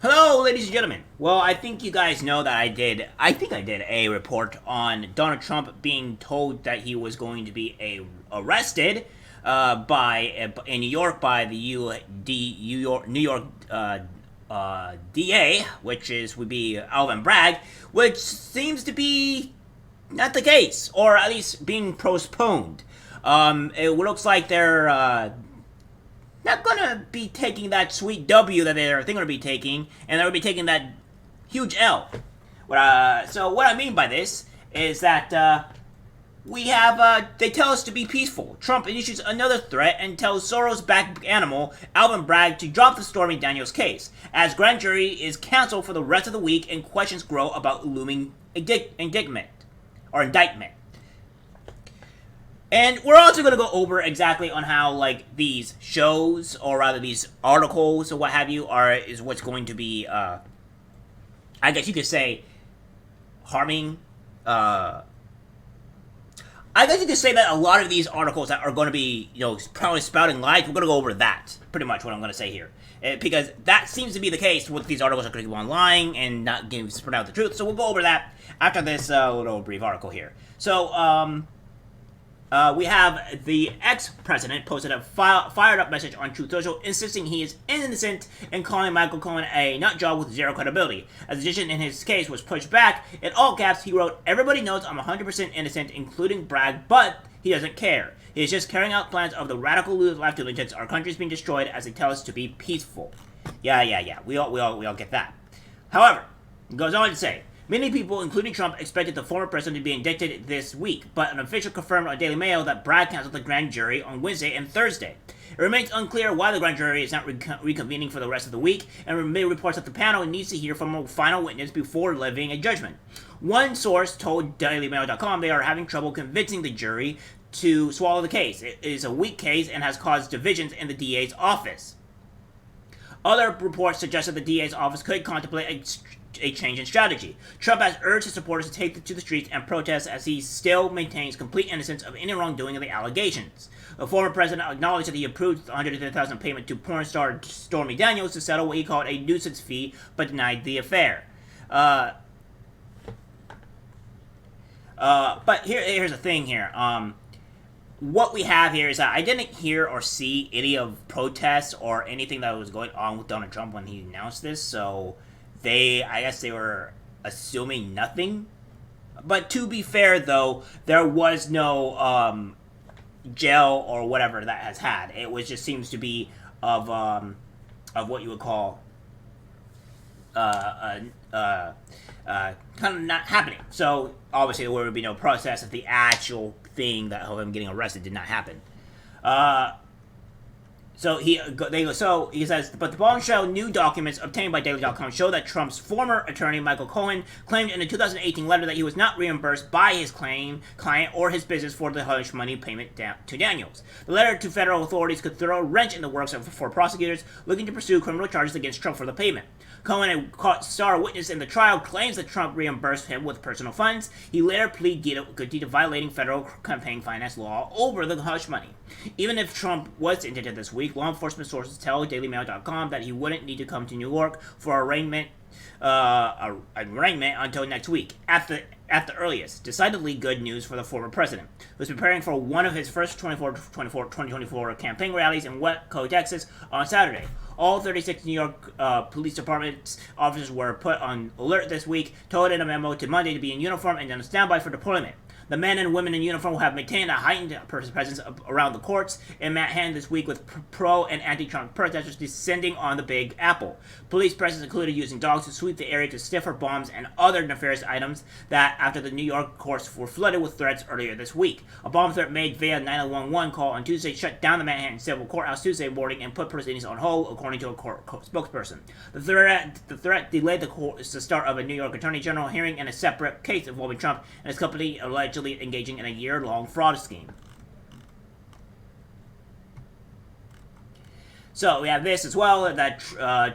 Hello, ladies and gentlemen. Well, I think you guys know that I did a report on Donald Trump being told that he was going to be arrested in New York by the New York DA, would be Alvin Bragg, which seems to be not the case, or at least being postponed. It looks like they're not gonna be taking that sweet W that they're gonna be taking, and they're gonna be taking that huge L. So what I mean by this is that they tell us to be peaceful. Trump issues another threat and tells Soros-backed animal Alvin Bragg to drop the Stormy Daniels case, as grand jury is canceled for the rest of the week and questions grow about looming indictment. And we're also going to go over exactly on how, like, these shows, or rather these articles or what have you, is what's going to be, I guess you could say, harming, I guess you could say that a lot of these articles that are going to be, probably spouting lies, we're going to go over that, pretty much what I'm going to say here. Because that seems to be the case with these articles are going to go on lying and not spread out the truth, so we'll go over that after this little brief article here. So, we have the ex-president posted a fired-up message on Truth Social insisting he is innocent and calling Michael Cohen a nut job with zero credibility. As the decision in his case was pushed back, in all caps, he wrote, "Everybody knows I'm 100% innocent, including Bragg, but he doesn't care. He is just carrying out plans of the radical left lunatics. Our country is being destroyed as they tell us to be peaceful." Yeah. We all get that. However, it goes on to say, many people, including Trump, expected the former president to be indicted this week, but an official confirmed on Daily Mail that Bragg canceled the grand jury on Wednesday and Thursday. It remains unclear why the grand jury is not reconvening for the rest of the week, and many reports that the panel needs to hear from a final witness before levying a judgment. One source told DailyMail.com they are having trouble convincing the jury to swallow the case. It is a weak case and has caused divisions in the DA's office. Other reports suggested the DA's office could contemplate a change in strategy. Trump has urged his supporters to take to the streets and protest as he still maintains complete innocence of any wrongdoing in the allegations. The former president acknowledged that he approved the $110,000 payment to porn star Stormy Daniels to settle what he called a nuisance fee, but denied the affair. But here's the thing here. What we have here is that I didn't hear or see any of protests or anything that was going on with Donald Trump when he announced this, so I guess they were assuming nothing. But to be fair, though, there was no jail or whatever that has had. It was just seems to be of what you would call kind of not happening. So obviously there would be no process if the actual thing that of him getting arrested did not happen. So he says, but the bombshell new documents obtained by Daily.com show that Trump's former attorney, Michael Cohen, claimed in a 2018 letter that he was not reimbursed by his client or his business for the hush money payment to Daniels. The letter to federal authorities could throw a wrench in the works for prosecutors looking to pursue criminal charges against Trump for the payment. Cohen, a star witness in the trial, claims that Trump reimbursed him with personal funds. He later pleaded guilty to violating federal campaign finance law over the hush money. Even if Trump was indicted this week, law enforcement sources tell DailyMail.com that he wouldn't need to come to New York for arraignment until next week, at the earliest. Decidedly good news for the former president, who was preparing for one of his first 2024 campaign rallies in Waco, Texas, on Saturday. All 36 New York Police Department officers were put on alert this week, told in a memo to Monday to be in uniform and on standby for deployment. The men and women in uniform will have maintained a heightened presence around the courts in Manhattan this week, with pro- and anti-Trump protesters descending on the Big Apple. Police presence included using dogs to sweep the area to stiffer bombs and other nefarious items that, after the New York courts were flooded with threats earlier this week. A bomb threat made via 911 call on Tuesday shut down the Manhattan Civil Courthouse Tuesday morning and put proceedings on hold, according to a court spokesperson. The threat delayed the start of a New York Attorney General hearing in a separate case involving Trump and his company allegedly engaging in a year-long fraud scheme. So we have this as well, that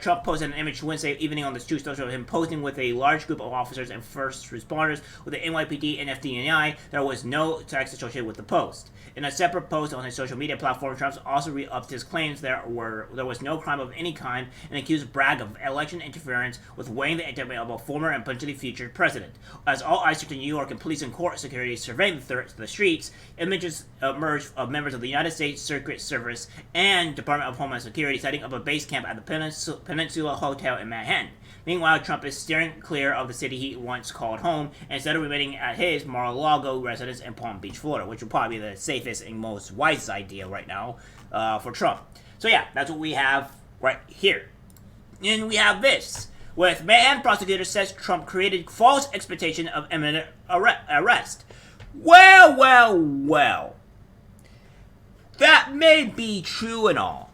Trump posted an image Wednesday evening on the Truth Social of him posing with a large group of officers and first responders with the NYPD and FDNI. There was no text associated with the post. In a separate post on his social media platform, Trump also re-upped his claims there was no crime of any kind and accused Bragg of election interference with weighing the indictment of a former and potentially future president. As all eyes turned to New York and police and court security surveyed the streets, images emerged of members of the United States Secret Service and Department of Homeland Security setting up a base camp at the Peninsula Hotel in Manhattan. Meanwhile, Trump is steering clear of the city he once called home and instead of remaining at his Mar-a-Lago residence in Palm Beach, Florida, which would probably be the safest and most wise idea right now for Trump. So yeah, that's what we have right here. And we have this, with Manhattan prosecutor says Trump created false expectation of imminent arrest. Well. That may be true and all,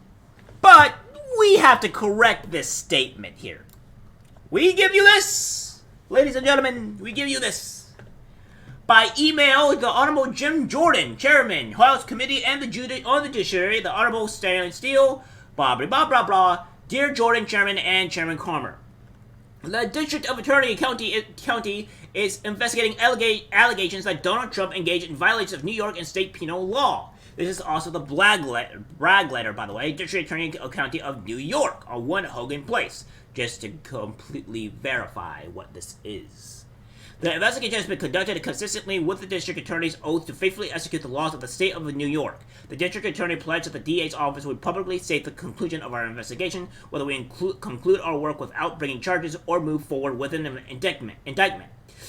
but we have to correct this statement here. We give you this, ladies and gentlemen, we give you this. By email, the Honorable Jim Jordan, Chairman, House Committee on the Judiciary, the Honorable Stanley Steele, blah, blah, blah, blah, blah. Dear Jordan, Chairman, and Chairman Comer. The District of Attorney County is investigating allegations that Donald Trump engaged in violations of New York and state penal law. This is also the Bragg letter, by the way, District Attorney County of New York, on 1 Hogan Place, just to completely verify what this is. The investigation has been conducted consistently with the District Attorney's oath to faithfully execute the laws of the state of New York. The District Attorney pledged that the DA's office would publicly state the conclusion of our investigation, whether we conclude our work without bringing charges or move forward with an indictment.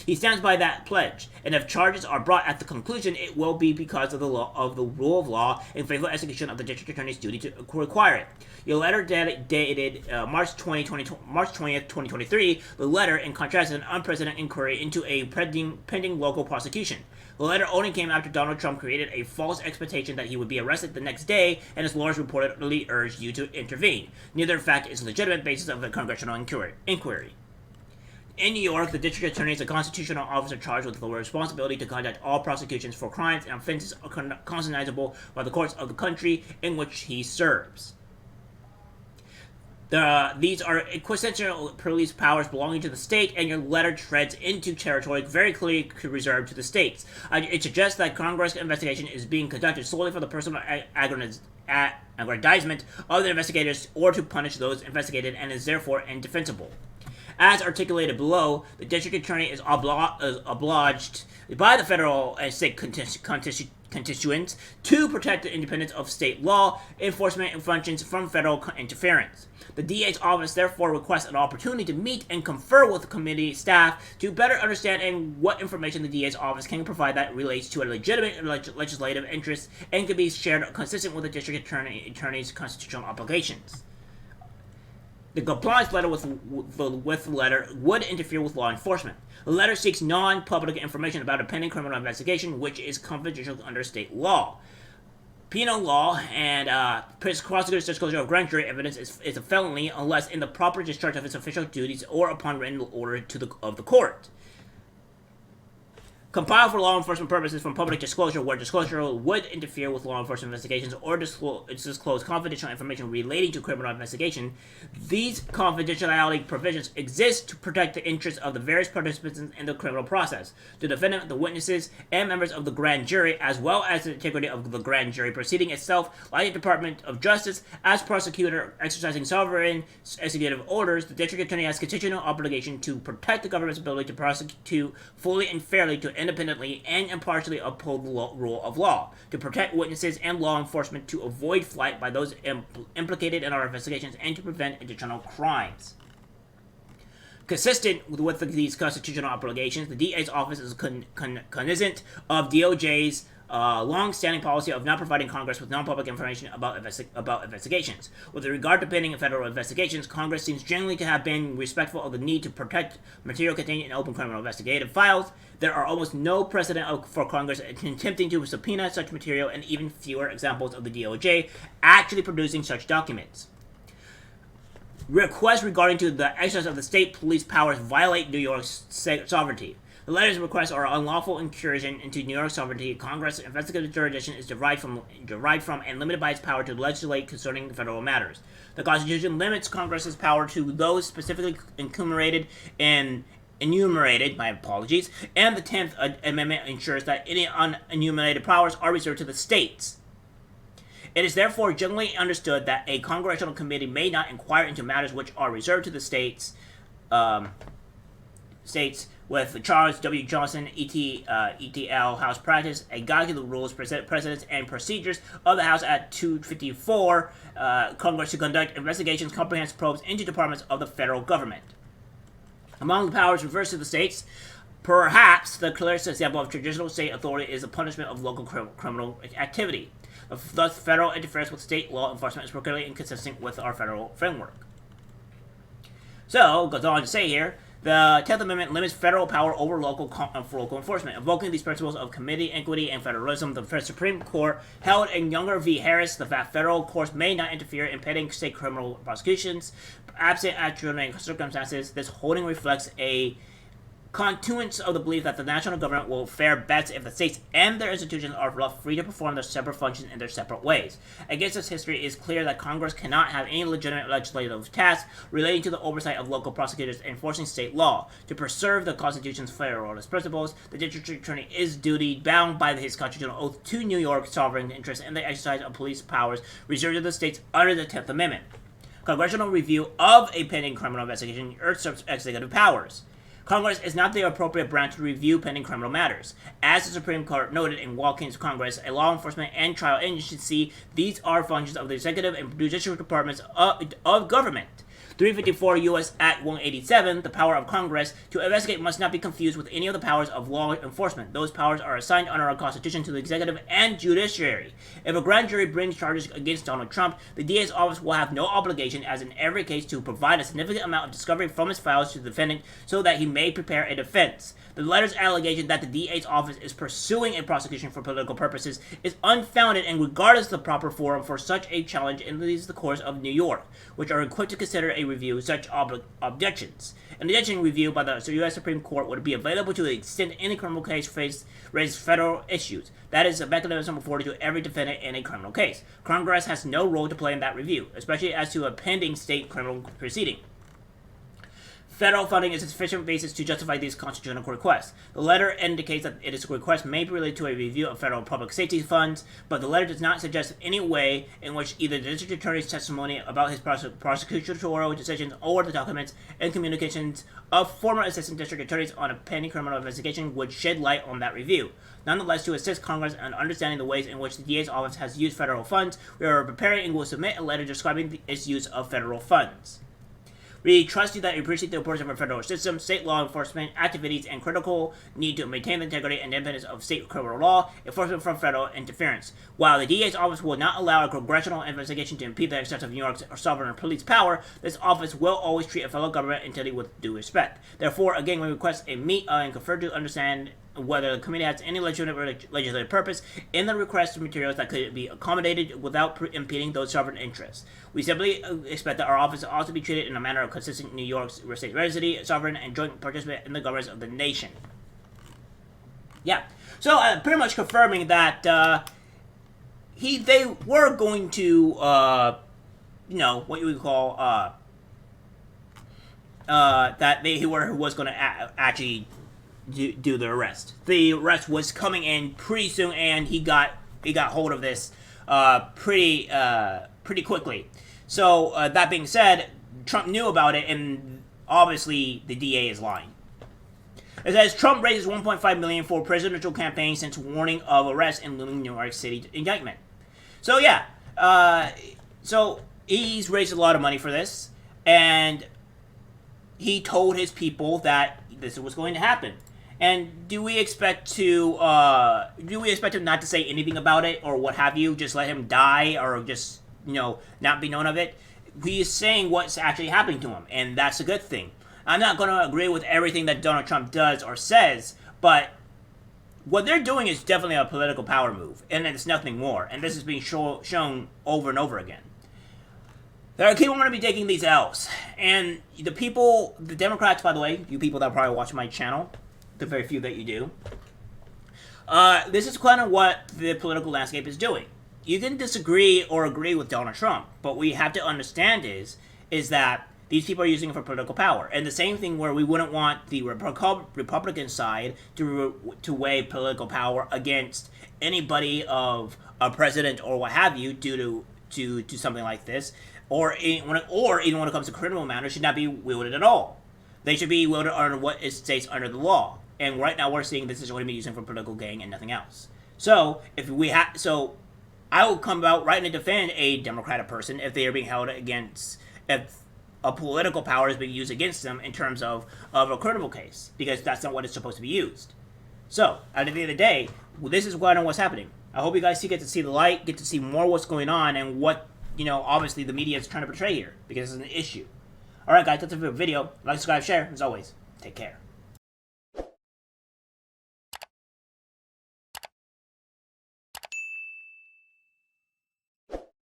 He stands by that pledge, and if charges are brought at the conclusion, it will be because of the rule of law and faithful execution of the District Attorney's duty to require it. Your letter dated March 20th, 2023, the letter, in contrast, is an unprecedented inquiry into a pending local prosecution. The letter only came after Donald Trump created a false expectation that he would be arrested the next day, and his lawyers reportedly urged you to intervene. Neither fact is a legitimate basis of a congressional inquiry. In New York, the district attorney is a constitutional officer charged with the responsibility to conduct all prosecutions for crimes and offenses cognizable by the courts of the country in which he serves. These are quintessential police powers belonging to the state, and your letter treads into territory very clearly reserved to the states. It suggests that Congress investigation is being conducted solely for the personal aggrandizement of the investigators or to punish those investigated, and is therefore indefensible. As articulated below, the district attorney is obliged by the federal and state constituents to protect the independence of state law enforcement functions from federal interference. The DA's office therefore requests an opportunity to meet and confer with the committee staff to better understand and what information the DA's office can provide that relates to a legitimate legislative interest and can be shared consistent with the district attorney's constitutional obligations. The compliance letter with the letter would interfere with law enforcement. The letter seeks non-public information about a pending criminal investigation, which is confidential under state law. Penal law and prosecutor's disclosure of grand jury evidence is a felony unless in the proper discharge of its official duties or upon written order of the court. Compiled for law enforcement purposes from public disclosure, where disclosure would interfere with law enforcement investigations or disclose confidential information relating to criminal investigation. These confidentiality provisions exist to protect the interests of the various participants in the criminal process, the defendant, the witnesses, and members of the grand jury, as well as the integrity of the grand jury proceeding itself. Like the Department of Justice, as prosecutor exercising sovereign executive orders, the district attorney has constitutional obligation to protect the government's ability to prosecute fully and fairly, to independently and impartially uphold the rule of law, to protect witnesses and law enforcement, to avoid flight by those implicated in our investigations, and to prevent additional crimes. Consistent with these constitutional obligations, the DA's office is cognizant of DOJ's long-standing policy of not providing Congress with non-public information about investigations. With regard to pending federal investigations, Congress seems generally to have been respectful of the need to protect material contained in open criminal investigative files. There are almost no precedent for Congress attempting to subpoena such material, and even fewer examples of the DOJ actually producing such documents. Requests regarding to the exercise of the state police powers violate New York's sovereignty. The letter's requests are unlawful incursion into New York sovereignty. Congress' investigative jurisdiction is derived from and limited by its power to legislate concerning federal matters. The Constitution limits Congress's power to those specifically enumerated, and the 10th Amendment ensures that any unenumerated powers are reserved to the states. It is therefore generally understood that a congressional committee may not inquire into matters which are reserved to the states, with Charles W. Johnson, ETL House Practice, a guide to the rules, precedents, and procedures of the House at 254, Congress to conduct investigations, comprehensive probes into departments of the federal government. Among the powers reversed to the states, perhaps the clearest example of traditional state authority is the punishment of local criminal activity. Thus, federal interference with state law enforcement is particularly inconsistent with our federal framework. So, it goes on to say here, the 10th Amendment limits federal power over local enforcement. Invoking these principles of committee, equity, and federalism, the Supreme Court held in Younger v. Harris that federal courts may not interfere in pending state criminal prosecutions. Absent extraordinary circumstances, this holding reflects a continuance of the belief that the national government will fare best if the states and their institutions are left free to perform their separate functions in their separate ways. Against this history, it is clear that Congress cannot have any legitimate legislative task relating to the oversight of local prosecutors enforcing state law. To preserve the Constitution's federalist principles, the district attorney is duty-bound by his constitutional oath to New York's sovereign interests and the exercise of police powers reserved to the states under the 10th Amendment. Congressional review of a pending criminal investigation usurps executive powers. Congress is not the appropriate branch to review pending criminal matters. As the Supreme Court noted in Watkins Congress, a law enforcement and trial agency, these are functions of the executive and judicial departments of government. 354 U.S. Act 187, the power of Congress to investigate must not be confused with any of the powers of law enforcement. Those powers are assigned under our Constitution to the executive and judiciary. If a grand jury brings charges against Donald Trump, the DA's office will have no obligation, as in every case, to provide a significant amount of discovery from his files to the defendant so that he may prepare a defense. The letter's allegation that the DA's office is pursuing a prosecution for political purposes is unfounded and regardless of the proper forum for such a challenge in the courts of New York, which are equipped to consider a review of such objections. An objection review by the U.S. Supreme Court would be available to the extent any criminal case raises federal issues. That is a mechanism afforded to every defendant in a criminal case. Congress has no role to play in that review, especially as to a pending state criminal proceeding. Federal funding is a sufficient basis to justify these constitutional requests. The letter indicates that its request may be related to a review of federal public safety funds, but the letter does not suggest any way in which either the district attorney's testimony about his prosecutorial decisions or the documents and communications of former assistant district attorneys on a pending criminal investigation would shed light on that review. Nonetheless, to assist Congress in understanding the ways in which the DA's office has used federal funds, we are preparing and will submit a letter describing its use of federal funds. We trust you that you appreciate the importance of our federal system, state law enforcement activities, and critical need to maintain the integrity and independence of state criminal law enforcement from federal interference. While the DA's office will not allow a congressional investigation to impede the exercise of New York's sovereign police power, this office will always treat a fellow government entity with due respect. Therefore, again, we request a meet and confer to understand whether the committee has any legitimate legislative purpose in the requested materials that could be accommodated without impeding those sovereign interests. We simply expect that our office also be treated in a manner consistent with New York's state residency, sovereign, and joint participant in the governance of the nation. Yeah, so pretty much confirming that they were going to, what you would call, that he was going to actually do the arrest. The arrest was coming in pretty soon, and he got hold of this pretty quickly. So that being said, Trump knew about it, and obviously the DA is lying. It says Trump raises $1.5 million for presidential campaign since warning of arrest in looming New York City indictment. So yeah, so he's raised a lot of money for this, and he told his people that this was going to happen. And do we expect him not to say anything about it or what have you? Just let him die or just, not be known of it? He is saying what's actually happening to him, and that's a good thing. I'm not going to agree with everything that Donald Trump does or says, but what they're doing is definitely a political power move, and it's nothing more. And this is being shown over and over again. They're going to be taking these L's. And the Democrats, by the way, you people that probably watch my channel, the very few that you do. This is kind of what the political landscape is doing. You can disagree or agree with Donald Trump, but what you have to understand is that these people are using it for political power. And the same thing where we wouldn't want the Republican side to weigh political power against anybody of a president or what have you due to something like this, or even when it comes to criminal matters, should not be wielded at all. They should be wielded under what it states under the law. And right now we're seeing this is going to be used for political gain and nothing else. So I will come out right and defend a Democratic person if they are being held against, if a political power is being used against them in terms of a criminal case, because that's not what it's supposed to be used. So, at the end of the day, this is what's happening. I hope you guys get to see the light, get to see more what's going on, and what, obviously the media is trying to portray here, because it's an issue. Alright guys, that's it for the video. Like, subscribe, share. As always, take care.